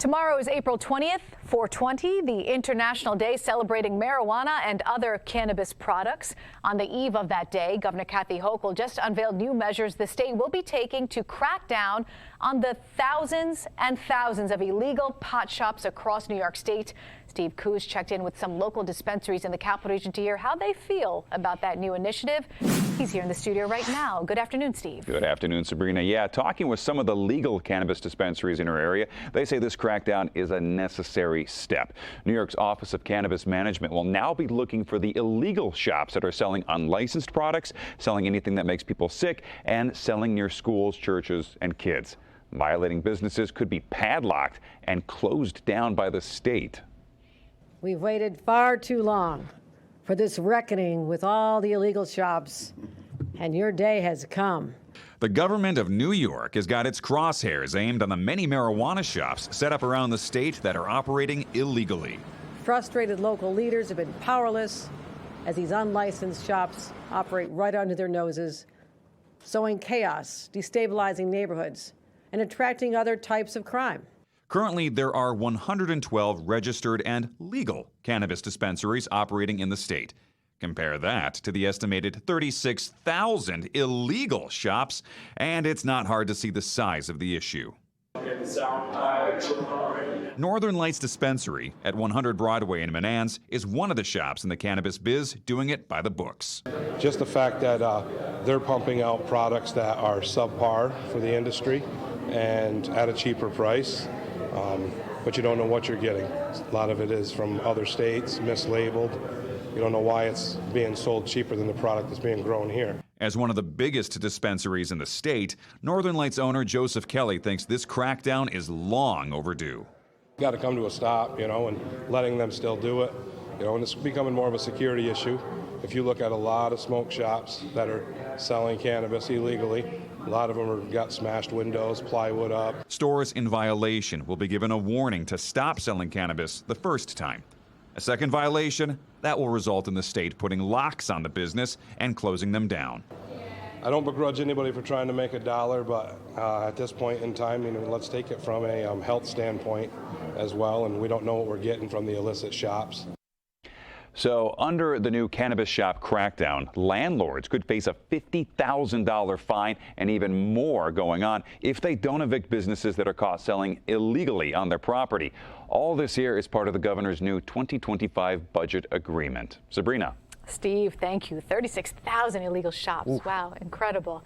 Tomorrow is April 20th, 420, the International Day celebrating marijuana and other cannabis products. On the eve of that day, Governor Kathy Hochul just unveiled new measures the state will be taking to crack down on the thousands and thousands of illegal pot shops across New York State. Steve Coos checked in with some local dispensaries in the capital region to hear how they feel about that new initiative. He's here in the studio right now. Good afternoon, Steve. Good afternoon, Sabrina. Yeah, talking with some of the legal cannabis dispensaries in our area, they say this crackdown is a necessary step. New York's Office of Cannabis Management will now be looking for the illegal shops that are selling unlicensed products, selling anything that makes people sick, and selling near schools, churches, and kids. Violating businesses could be padlocked and closed down by the state. We've waited far too long for this reckoning with all the illegal shops, and your day has come. The government of New York has got its crosshairs aimed on the many marijuana shops set up around the state that are operating illegally. Frustrated local leaders have been powerless as these unlicensed shops operate right under their noses, sowing chaos, destabilizing neighborhoods, and attracting other types of crime. Currently, there are 112 registered and legal cannabis dispensaries operating in the state. Compare that to the estimated 36,000 illegal shops, and it's not hard to see the size of the issue. Northern Lights Dispensary at 100 Broadway in Menands is one of the shops in the cannabis biz doing it by the books. Just the fact that they're pumping out products that are subpar for the industry and at a cheaper price, but you don't know what you're getting. A lot of it is from other states, mislabeled. You don't know why it's being sold cheaper than the product that's being grown here. As one of the biggest dispensaries in the state, Northern Lights owner Joseph Kelly thinks this crackdown is long overdue. Got to come to a stop, and letting them still do it. And it's becoming more of a security issue. If you look at a lot of smoke shops that are selling cannabis illegally, a lot of them have got smashed windows, plywood up. Stores in violation will be given a warning to stop selling cannabis the first time. A second violation, that will result in the state putting locks on the business and closing them down. I don't begrudge anybody for trying to make a dollar, but at this point in time, let's take it from a health standpoint as well, and we don't know what we're getting from the illicit shops. So under the new cannabis shop crackdown, landlords could face a $50,000 fine and even more going on if they don't evict businesses that are caught selling illegally on their property. All this here is part of the governor's new 2025 budget agreement. Sabrina. Steve, thank you. 36,000 illegal shops. Ooh. Wow, incredible.